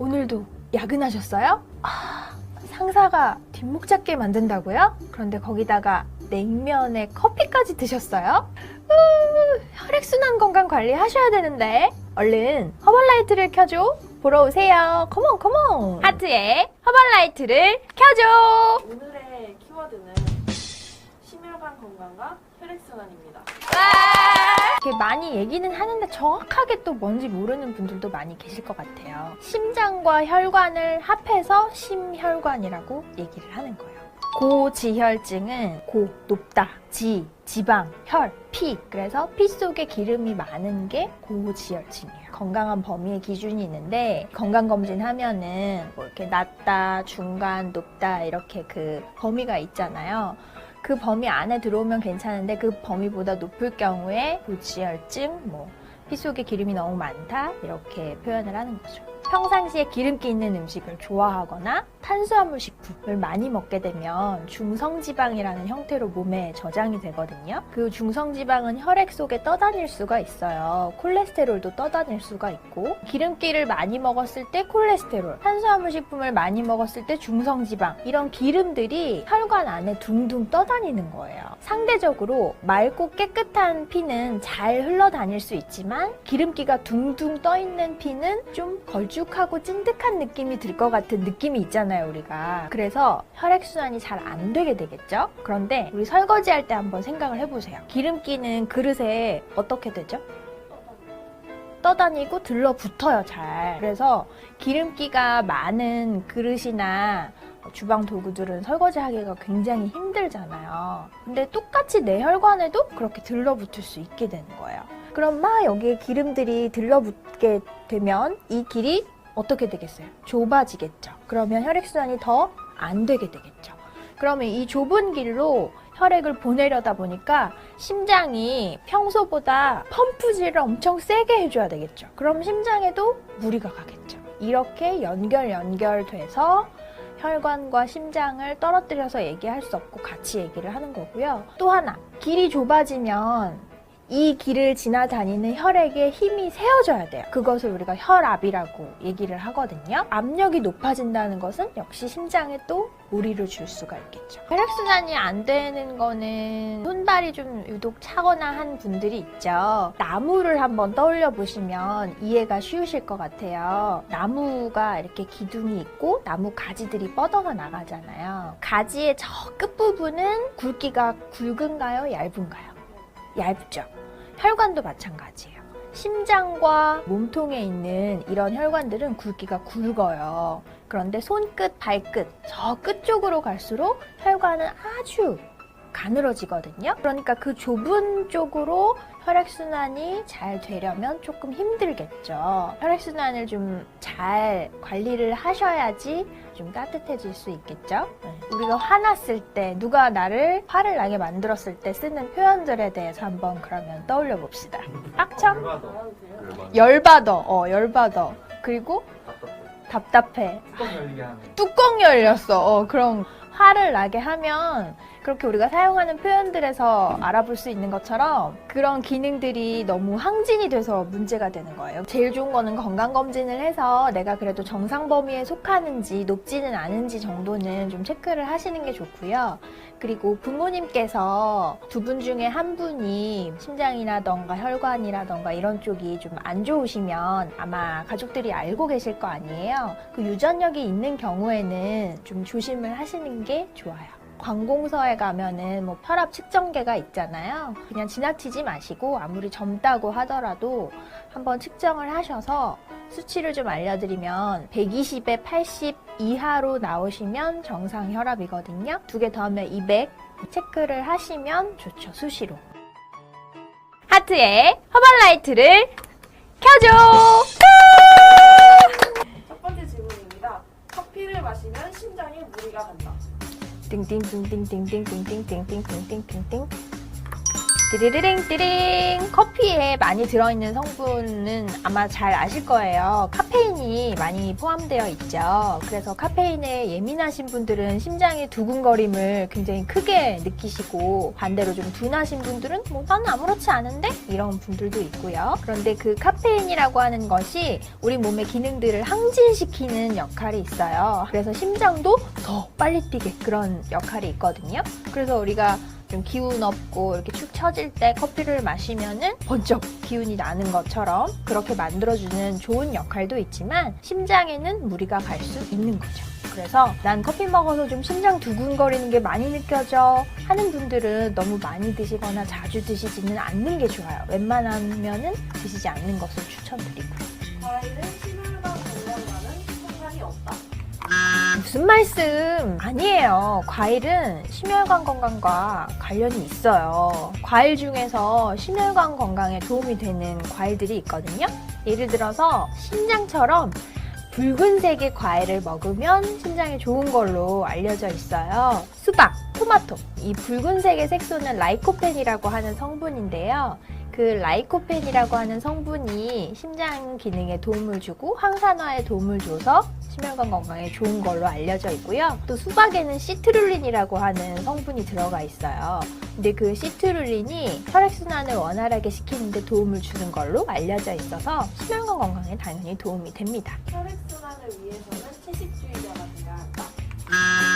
오늘도 야근하셨어요? 상사가 뒷목 잡게 만든다고요? 그런데 거기다가 냉면에 커피까지 드셨어요? 혈액순환 건강 관리하셔야 되는데 얼른 허벌라이트를 켜줘. 보러 오세요. 컴온 컴온. 하트에 허벌라이트를 켜줘. 오늘의 키워드는 심혈관 건강과 혈액순환입니다. 이렇게 많이 얘기는 하는데 정확하게 또 뭔지 모르는 분들도 많이 계실 것 같아요. 심장과 혈관을 합해서 심혈관이라고 얘기를 하는 거예요. 고지혈증은 고, 높다, 지방, 혈, 피. 그래서 피 속에 기름이 많은 게 고지혈증이에요. 건강한 범위의 기준이 있는데 건강검진 하면은 뭐 이렇게 낮다, 중간, 높다 이렇게 그 범위가 있잖아요. 그 범위 안에 들어오면 괜찮은데 그 범위보다 높을 경우에 고지혈증, 피 속에 기름이 너무 많다 이렇게 표현을 하는 거죠. 평상시에 기름기 있는 음식을 좋아하거나 탄수화물 식품을 많이 먹게 되면 중성지방이라는 형태로 몸에 저장이 되거든요. 그 중성지방은 혈액 속에 떠다닐 수가 있어요. 콜레스테롤도 떠다닐 수가 있고, 기름기를 많이 먹었을 때 콜레스테롤, 탄수화물 식품을 많이 먹었을 때 중성지방, 이런 기름들이 혈관 안에 둥둥 떠다니는 거예요. 상대적으로 맑고 깨끗한 피는 잘 흘러다닐 수 있지만 기름기가 둥둥 떠있는 피는 좀 걸쭉하고 찐득한 느낌이 들 것 같은 느낌이 있잖아요, 우리가. 그래서 혈액순환이 잘 안 되게 되겠죠? 그런데 우리 설거지할 때 한번 생각을 해보세요. 기름기는 그릇에 어떻게 되죠? 떠다니고 들러붙어요, 잘. 그래서 기름기가 많은 그릇이나 주방 도구들은 설거지하기가 굉장히 힘들잖아요. 근데 똑같이 내 혈관에도 그렇게 들러붙을 수 있게 되는 거예요. 그럼 막 여기에 기름들이 들러붙게 되면 이 길이 어떻게 되겠어요? 좁아지겠죠. 그러면 혈액순환이 더 안 되게 되겠죠. 그러면 이 좁은 길로 혈액을 보내려다 보니까 심장이 평소보다 펌프질을 엄청 세게 해줘야 되겠죠. 그럼 심장에도 무리가 가겠죠. 이렇게 연결돼서 혈관과 심장을 떨어뜨려서 얘기할 수 없고 같이 얘기를 하는 거고요. 또 하나, 길이 좁아지면 이 길을 지나다니는 혈액에 힘이 세워져야 돼요. 그것을 우리가 혈압이라고 얘기를 하거든요. 압력이 높아진다는 것은 역시 심장에 또 무리를 줄 수가 있겠죠. 혈액순환이 안 되는 거는 손발이 좀 유독 차거나 한 분들이 있죠. 나무를 한번 떠올려 보시면 이해가 쉬우실 것 같아요. 나무가 이렇게 기둥이 있고 나무 가지들이 뻗어서 나가잖아요. 가지의 저 끝부분은 굵기가 굵은가요? 얇은가요? 얇죠. 혈관도 마찬가지예요. 심장과 몸통에 있는 이런 혈관들은 굵기가 굵어요. 그런데 손끝, 발끝, 저 끝쪽으로 갈수록 혈관은 아주 가늘어지거든요. 그러니까 그 좁은 쪽으로 혈액순환이 잘 되려면 조금 힘들겠죠. 혈액순환을 좀 잘 관리를 하셔야지 좀 따뜻해질 수 있겠죠. 우리가 화났을 때, 누가 나를 화를 나게 만들었을 때 쓰는 표현들에 대해서 한번 그러면 떠올려 봅시다. 빡쳐? 열받아. 열받아. 그리고 답답해. 뚜껑 열리게 하는. 뚜껑 열렸어. 그럼 화를 나게 하면 그렇게 우리가 사용하는 표현들에서 알아볼 수 있는 것처럼 그런 기능들이 너무 항진이 돼서 문제가 되는 거예요. 제일 좋은 거는 건강검진을 해서 내가 그래도 정상 범위에 속하는지 높지는 않은지 정도는 좀 체크를 하시는 게 좋고요. 그리고 부모님께서 두 분 중에 한 분이 심장이라던가 혈관이라던가 이런 쪽이 좀 안 좋으시면 아마 가족들이 알고 계실 거 아니에요. 그 유전력이 있는 경우에는 좀 조심을 하시는 게 좋아요. 관공서에 가면은 혈압 측정계가 있잖아요. 그냥 지나치지 마시고 아무리 젊다고 하더라도 한번 측정을 하셔서 수치를 좀 알려드리면 120에 80 이하로 나오시면 정상 혈압이거든요. 2개 더하면 200 체크를 하시면 좋죠. 수시로. 하트에 허벌라이트를 켜줘. 첫 번째 질문입니다. 커피를 마시면 심장에 무리가 간다. 띵띵띵띵띵띵띵띵띵띵띵띵띵띵. 띠리리링 띠링. 커피에 많이 들어있는 성분은 아마 잘 아실 거예요. 카페인이 많이 포함되어 있죠. 그래서 카페인에 예민하신 분들은 심장의 두근거림을 굉장히 크게 느끼시고, 반대로 좀 둔하신 분들은 뭐 나는 아무렇지 않은데? 이런 분들도 있고요. 그런데 그 카페인이라고 하는 것이 우리 몸의 기능들을 항진시키는 역할이 있어요. 그래서 심장도 더 빨리 뛰게 그런 역할이 있거든요. 그래서 우리가 좀 기운 없고 이렇게 축 처질 때 커피를 마시면은 번쩍 기운이 나는 것처럼 그렇게 만들어주는 좋은 역할도 있지만, 심장에는 무리가 갈 수 있는 거죠. 그래서 난 커피 먹어서 좀 심장 두근거리는 게 많이 느껴져 하는 분들은 너무 많이 드시거나 자주 드시지는 않는 게 좋아요. 웬만하면은 드시지 않는 것을 추천드리고요. 과일은 심혈관 건강과는 상관이 없다. 무슨 말씀? 아니에요. 과일은 심혈관 건강과 관련이 있어요. 과일 중에서 심혈관 건강에 도움이 되는 과일들이 있거든요. 예를 들어서 신장처럼 붉은색의 과일을 먹으면 심장에 좋은 걸로 알려져 있어요. 수박, 토마토. 이 붉은색의 색소는 라이코펜이라고 하는 성분인데요. 그 라이코펜이라고 하는 성분이 심장 기능에 도움을 주고 항산화에 도움을 줘서 심혈관 건강에 좋은 걸로 알려져 있고요. 또 수박에는 시트룰린이라고 하는 성분이 들어가 있어요. 근데 그 시트룰린이 혈액순환을 원활하게 시키는 데 도움을 주는 걸로 알려져 있어서 심혈관 건강에 당연히 도움이 됩니다. 혈액순환을 위해서는 채식주의자가 돼야 한다.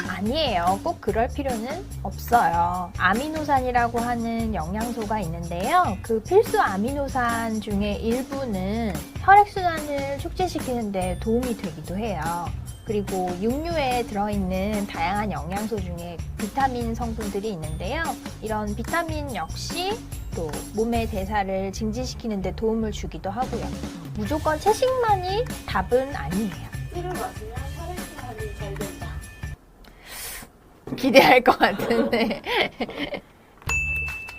아니에요. 꼭 그럴 필요는 없어요. 아미노산이라고 하는 영양소가 있는데요. 그 필수 아미노산 중에 일부는 혈액순환을 촉진시키는 데 도움이 되기도 해요. 그리고 육류에 들어있는 다양한 영양소 중에 비타민 성분들이 있는데요. 이런 비타민 역시 또 몸의 대사를 증진시키는 데 도움을 주기도 하고요. 무조건 채식만이 답은 아니에요. 술을 마시면 혈액순환이 잘 된다. 기대할 것 같은데.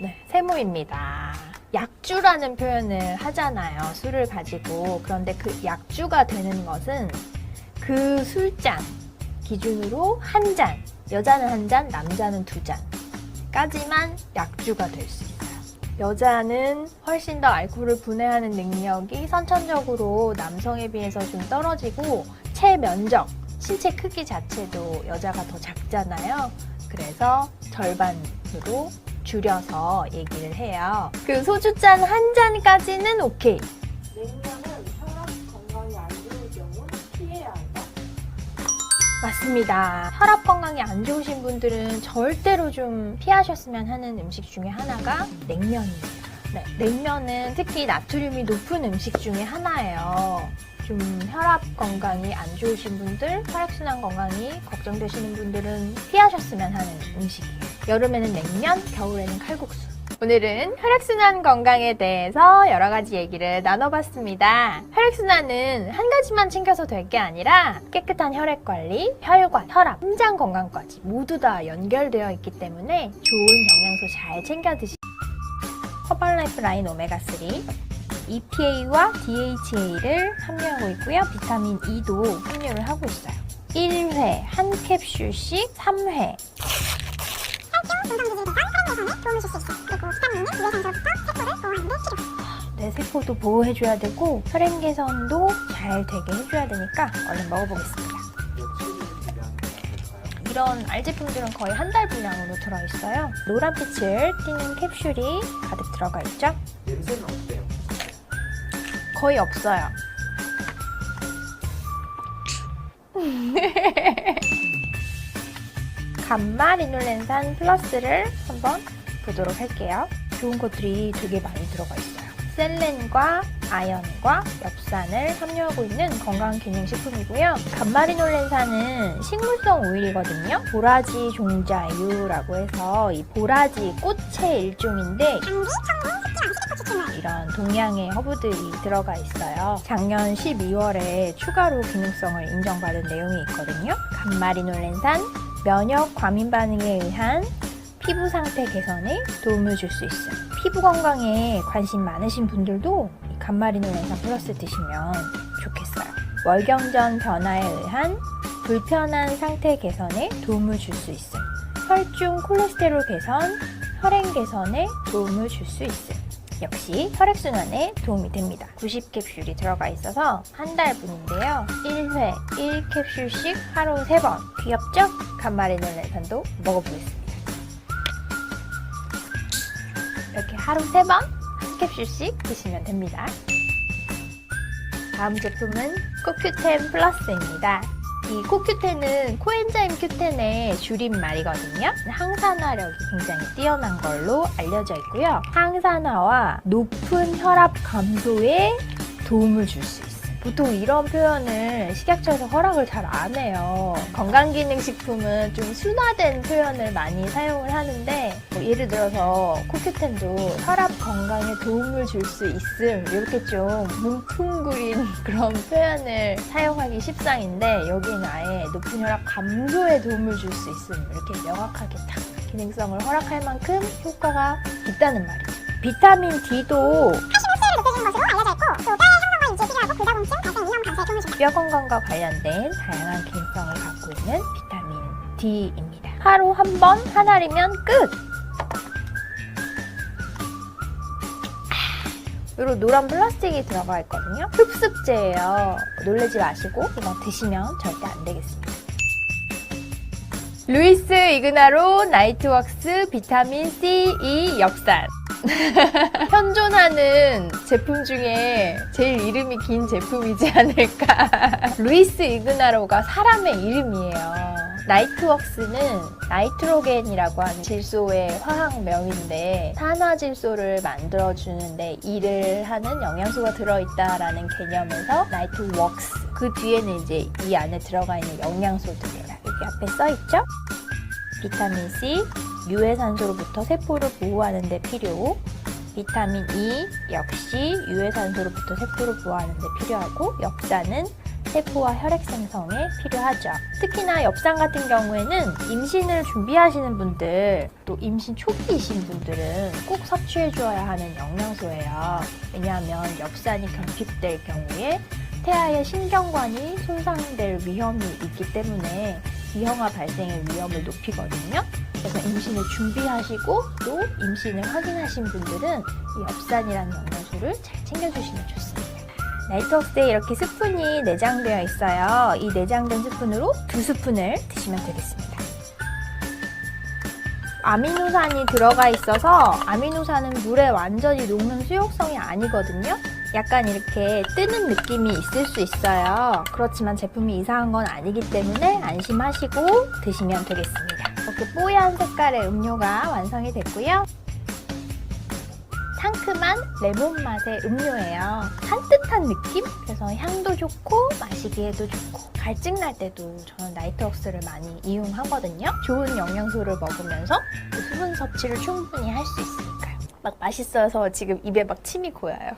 네, 세모입니다. 약주라는 표현을 하잖아요. 술을 가지고. 그런데 그 약주가 되는 것은 그 술잔 기준으로 한 잔, 여자는 한 잔, 남자는 두 잔까지만 약주가 될 수 있어요. 여자는 훨씬 더 알코올을 분해하는 능력이 선천적으로 남성에 비해서 좀 떨어지고, 체면적, 신체 크기 자체도 여자가 더 작잖아요. 그래서 절반으로 줄여서 얘기를 해요. 그 소주잔 한 잔까지는 오케이. 냉면은 혈압 건강이 안 좋을 경우 피해야 한다. 맞습니다. 혈압 건강이 안 좋으신 분들은 절대로 좀 피하셨으면 하는 음식 중에 하나가 냉면이에요. 네, 냉면은 특히 나트륨이 높은 음식 중에 하나예요. 좀 혈압 건강이 안 좋으신 분들, 혈액순환 건강이 걱정되시는 분들은 피하셨으면 하는 음식이에요. 여름에는 냉면, 겨울에는 칼국수. 오늘은 혈액순환 건강에 대해서 여러 가지 얘기를 나눠봤습니다. 혈액순환은 한 가지만 챙겨서 될 게 아니라 깨끗한 혈액 관리, 혈관, 혈압, 심장 건강까지 모두 다 연결되어 있기 때문에 좋은 영양소 잘 챙겨 드시고, 허벌라이프 라인 오메가3, EPA와 DHA를 함유하고 있고요. 비타민 E도 함유를 하고 있어요. 1회 한 캡슐씩 3회. 내 세포도 보호해줘야 되고 혈액 개선도 잘 되게 해줘야 되니까 얼른 먹어보겠습니다. 이런 알제품들은 거의 한 달 분량으로 들어있어요. 노란빛을 띠는 캡슐이 가득 들어가 있죠. 냄새는 어때요? 거의 없어요. 감마리놀렌산 플러스를 한번 보도록 할게요. 좋은 것들이 되게 많이 들어가 있어요. 셀렌과 아연과 엽산을 함유하고 있는 건강기능식품이고요. 감마리놀렌산은 식물성 오일이거든요. 보라지 종자유라고 해서 이 보라지 꽃의 일종인데 이런 동양의 허브들이 들어가 있어요. 작년 12월에 추가로 기능성을 인정받은 내용이 있거든요. 감마리놀렌산, 면역 과민 반응에 의한 피부 상태 개선에 도움을 줄 수 있어요. 피부 건강에 관심 많으신 분들도 이 감마리놀렌산 플러스 드시면 좋겠어요. 월경전 변화에 의한 불편한 상태 개선에 도움을 줄 수 있어요. 혈중 콜레스테롤 개선, 혈행 개선에 도움을 줄 수 있음. 역시 혈액순환에 도움이 됩니다. 90캡슐이 들어가 있어서 한 달분인데요. 1회 1캡슐씩 하루 3번. 귀엽죠? 간마리놀렌산도 먹어보겠습니다. 이렇게 하루 3번 한 캡슐씩 드시면 됩니다. 다음 제품은 코큐텐 플러스입니다. 이 코큐텐은 코엔자임 Q10의 줄임말이거든요. 항산화력이 굉장히 뛰어난 걸로 알려져 있고요. 항산화와 높은 혈압 감소에 도움을 줄 수 있어요. 보통 이런 표현을 식약처에서 허락을 잘 안 해요. 건강기능식품은 좀 순화된 표현을 많이 사용을 하는데 뭐 예를 들어서 코큐텐도 혈압 건강에 도움을 줄 수 있음 이렇게 좀 뭉퉁구린 그런 표현을 사용하기 십상인데 여기는 아예 높은 혈압 감소에 도움을 줄 수 있음 이렇게 명확하게 딱 기능성을 허락할 만큼 효과가 있다는 말이죠. 비타민 D도 뼈 건강과 관련된 다양한 기능성을 갖고 있는 비타민 D입니다. 하루 한 번 한 알이면 끝! 그리고 노란 플라스틱이 들어가 있거든요. 흡습제예요. 놀라지 마시고 이거 드시면 절대 안 되겠습니다. 루이스 이그나로 나이트웍스 비타민 C, E 엽산. 현존하는 제품 중에 제일 이름이 긴 제품이지 않을까. 루이스 이그나로가 사람의 이름이에요. 나이트웍스는 나이트로겐이라고 하는 질소의 화학명인데 산화질소를 만들어주는데 일을 하는 영양소가 들어있다라는 개념에서 나이트웍스. 그 뒤에는 이제 이 안에 들어가 있는 영양소들이 여기 앞에 써있죠? 비타민 C, 유해산소로부터 세포를 보호하는 데 필요, 비타민 E 역시 유해산소로부터 세포를 보호하는 데 필요하고 엽산은 세포와 혈액 생성에 필요하죠. 특히나 엽산 같은 경우에는 임신을 준비하시는 분들 또 임신 초기이신 분들은 꼭 섭취해 주어야 하는 영양소예요. 왜냐하면 엽산이 결핍될 경우에 태아의 신경관이 손상될 위험이 있기 때문에 기형아 발생의 위험을 높이거든요. 그래서 임신을 준비하시고 또 임신을 확인하신 분들은 이 엽산이라는 영양소를 잘 챙겨주시면 좋습니다. 나이트웍스에 이렇게 스푼이 내장되어 있어요. 이 내장된 스푼으로 2스푼을 드시면 되겠습니다. 아미노산이 들어가 있어서 아미노산은 물에 완전히 녹는 수용성이 아니거든요. 약간 이렇게 뜨는 느낌이 있을 수 있어요. 그렇지만 제품이 이상한 건 아니기 때문에 안심하시고 드시면 되겠습니다. 이렇게 뽀얀 색깔의 음료가 완성이 됐고요. 상큼한 레몬 맛의 음료예요. 산뜻한 느낌? 그래서 향도 좋고 마시기에도 좋고 갈증 날 때도 저는 나이트웍스를 많이 이용하거든요. 좋은 영양소를 먹으면서 수분 섭취를 충분히 할 수 있으니까요. 막 맛있어서 지금 입에 막 침이 고여요.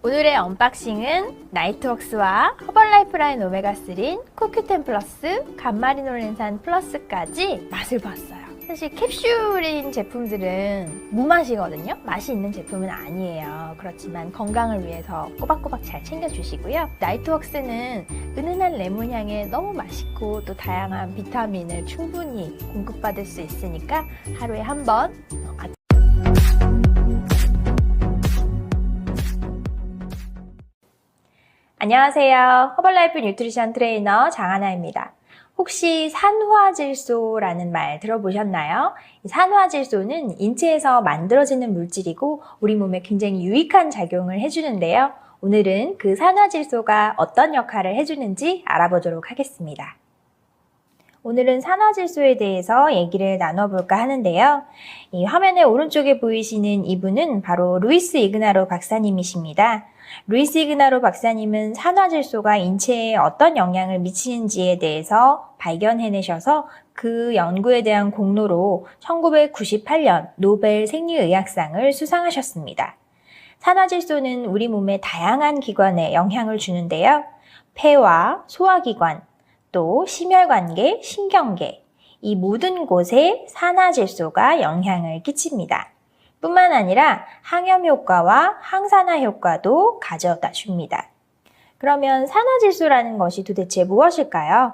오늘의 언박싱은 나이트웍스와 허벌라이프라인 오메가3인 코큐텐 플러스, 간마리놀렌산 플러스까지 맛을 봤어요. 사실 캡슐인 제품들은 무맛이거든요. 맛이 있는 제품은 아니에요. 그렇지만 건강을 위해서 꼬박꼬박 잘 챙겨주시고요. 나이트웍스는 은은한 레몬 향에 너무 맛있고 또 다양한 비타민을 충분히 공급받을 수 있으니까 하루에 한 번 안녕하세요. 허벌라이프 뉴트리션 트레이너 장하나입니다. 혹시 산화질소라는 말 들어보셨나요? 이 산화질소는 인체에서 만들어지는 물질이고 우리 몸에 굉장히 유익한 작용을 해주는데요. 오늘은 그 산화질소가 어떤 역할을 해주는지 알아보도록 하겠습니다. 오늘은 산화질소에 대해서 얘기를 나눠볼까 하는데요. 이 화면의 오른쪽에 보이시는 이분은 바로 루이스 이그나로 박사님이십니다. 루이스 이그나로 박사님은 산화질소가 인체에 어떤 영향을 미치는지에 대해서 발견해내셔서 그 연구에 대한 공로로 1998년 노벨 생리의학상을 수상하셨습니다. 산화질소는 우리 몸의 다양한 기관에 영향을 주는데요. 폐와 소화기관, 또 심혈관계, 신경계, 이 모든 곳에 산화질소가 영향을 끼칩니다. 뿐만 아니라 항염 효과와 항산화 효과도 가져다 줍니다. 그러면 산화질소라는 것이 도대체 무엇일까요?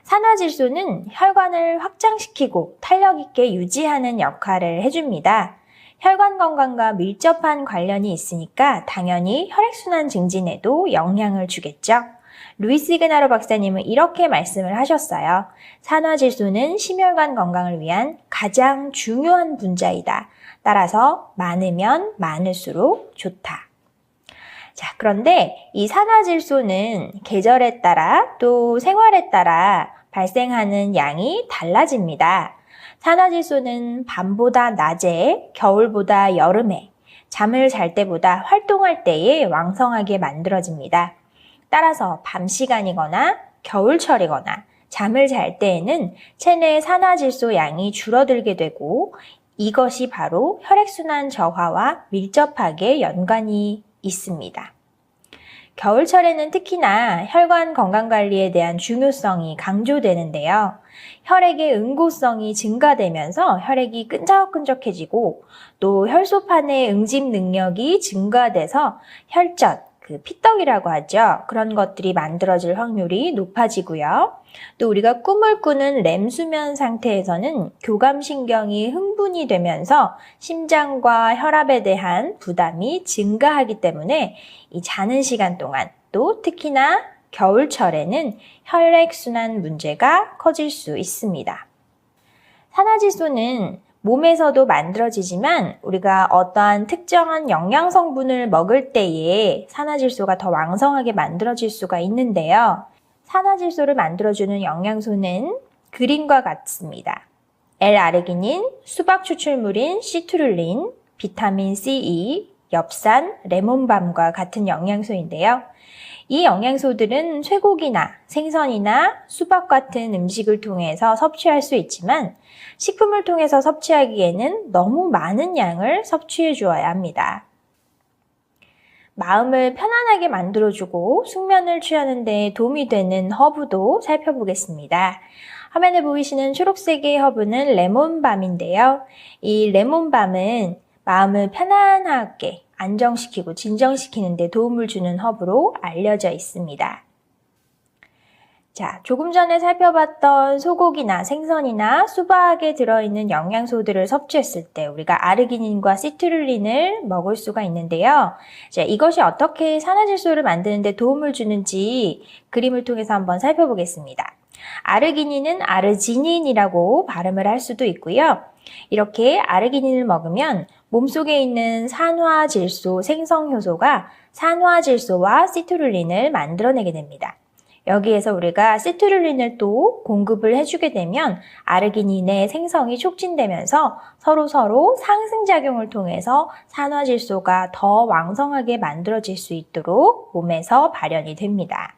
산화질소는 혈관을 확장시키고 탄력 있게 유지하는 역할을 해줍니다. 혈관 건강과 밀접한 관련이 있으니까 당연히 혈액순환 증진에도 영향을 주겠죠. 루이스 이그나로 박사님은 이렇게 말씀을 하셨어요. 산화질소는 심혈관 건강을 위한 가장 중요한 분자이다. 따라서 많으면 많을수록 좋다. 자, 그런데 이 산화질소는 계절에 따라 또 생활에 따라 발생하는 양이 달라집니다. 산화질소는 밤보다 낮에, 겨울보다 여름에, 잠을 잘 때보다 활동할 때에 왕성하게 만들어집니다. 따라서 밤 시간이거나 겨울철이거나 잠을 잘 때에는 체내 산화질소 양이 줄어들게 되고 이것이 바로 혈액순환 저하와 밀접하게 연관이 있습니다. 겨울철에는 특히나 혈관 건강관리에 대한 중요성이 강조되는데요. 혈액의 응고성이 증가되면서 혈액이 끈적끈적해지고 또 혈소판의 응집 능력이 증가돼서 혈전, 피떡이라고 하죠. 그런 것들이 만들어질 확률이 높아지고요. 또 우리가 꿈을 꾸는 렘 수면 상태에서는 교감신경이 흥분이 되면서 심장과 혈압에 대한 부담이 증가하기 때문에 이 자는 시간 동안 또 특히나 겨울철에는 혈액순환 문제가 커질 수 있습니다. 산화질소는 몸에서도 만들어지지만 우리가 어떠한 특정한 영양 성분을 먹을 때에 산화질소가 더 왕성하게 만들어질 수가 있는데요. 산화질소를 만들어주는 영양소는 그림과 같습니다. L-아르기닌, 수박 추출물인 시트룰린, 비타민 C, 엽산, 레몬밤과 같은 영양소인데요. 이 영양소들은 쇠고기나 생선이나 수박 같은 음식을 통해서 섭취할 수 있지만 식품을 통해서 섭취하기에는 너무 많은 양을 섭취해 주어야 합니다. 마음을 편안하게 만들어주고 숙면을 취하는 데 도움이 되는 허브도 살펴보겠습니다. 화면에 보이시는 초록색의 허브는 레몬밤인데요. 이 레몬밤은 마음을 편안하게 안정시키고 진정시키는 데 도움을 주는 허브로 알려져 있습니다. 자, 조금 전에 살펴봤던 소고기나 생선이나 수박에 들어있는 영양소들을 섭취했을 때 우리가 아르기닌과 시트룰린을 먹을 수가 있는데요. 자, 이것이 어떻게 산화질소를 만드는 데 도움을 주는지 그림을 통해서 한번 살펴보겠습니다. 아르기닌은 아르지닌이라고 발음을 할 수도 있고요. 이렇게 아르기닌을 먹으면 몸속에 있는 산화질소 생성효소가 산화질소와 시트룰린을 만들어내게 됩니다. 여기에서 우리가 시트룰린을 또 공급을 해주게 되면 아르기닌의 생성이 촉진되면서 서로 상승작용을 통해서 산화질소가 더 왕성하게 만들어질 수 있도록 몸에서 발현이 됩니다.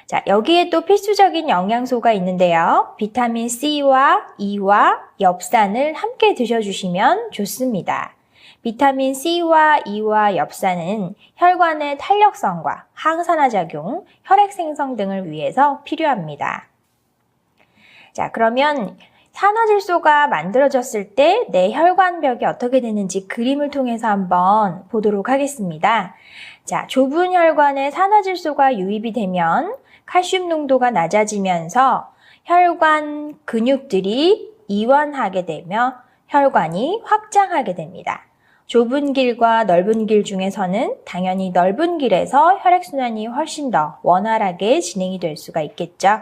자, 여기에 또 필수적인 영양소가 있는데요. 비타민 C와 E와 엽산을 함께 드셔주시면 좋습니다. 비타민 C와 E와 엽산은 혈관의 탄력성과 항산화작용, 혈액 생성 등을 위해서 필요합니다. 자, 그러면 산화질소가 만들어졌을 때 내 혈관벽이 어떻게 되는지 그림을 통해서 한번 보도록 하겠습니다. 자, 좁은 혈관에 산화질소가 유입이 되면 칼슘 농도가 낮아지면서 혈관 근육들이 이완하게 되며 혈관이 확장하게 됩니다. 좁은 길과 넓은 길 중에서는 당연히 넓은 길에서 혈액순환이 훨씬 더 원활하게 진행이 될 수가 있겠죠.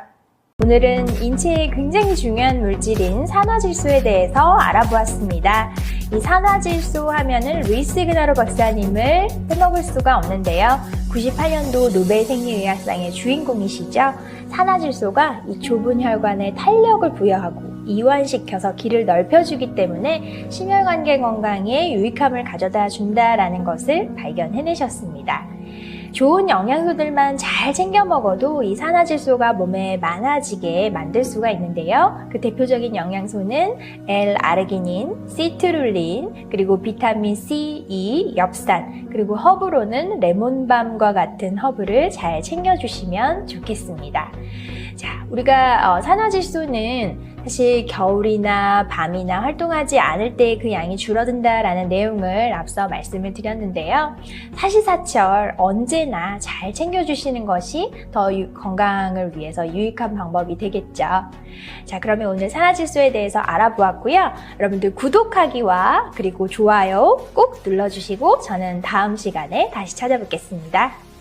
오늘은 인체에 굉장히 중요한 물질인 산화질소에 대해서 알아보았습니다. 이 산화질소 하면은 루이스 이그나로 박사님을 빼먹을 수가 없는데요. 98년도 노벨 생리의학상의 주인공이시죠. 산화질소가 이 좁은 혈관에 탄력을 부여하고 이완시켜서 길을 넓혀주기 때문에 심혈관계 건강에 유익함을 가져다 준다라는 것을 발견해내셨습니다. 좋은 영양소들만 잘 챙겨 먹어도 이 산화질소가 몸에 많아지게 만들 수가 있는데요. 그 대표적인 영양소는 L-아르기닌, 시트룰린, 그리고 비타민 C, E, 엽산, 그리고 허브로는 레몬밤과 같은 허브를 잘 챙겨주시면 좋겠습니다. 자, 우리가 산화질소는 사실 겨울이나 밤이나 활동하지 않을 때 그 양이 줄어든다라는 내용을 앞서 말씀을 드렸는데요. 사시사철 언제나 잘 챙겨주시는 것이 더 건강을 위해서 유익한 방법이 되겠죠. 자, 그러면 오늘 산화질소에 대해서 알아보았고요. 여러분들 구독하기와 그리고 좋아요 꼭 눌러주시고 저는 다음 시간에 다시 찾아뵙겠습니다.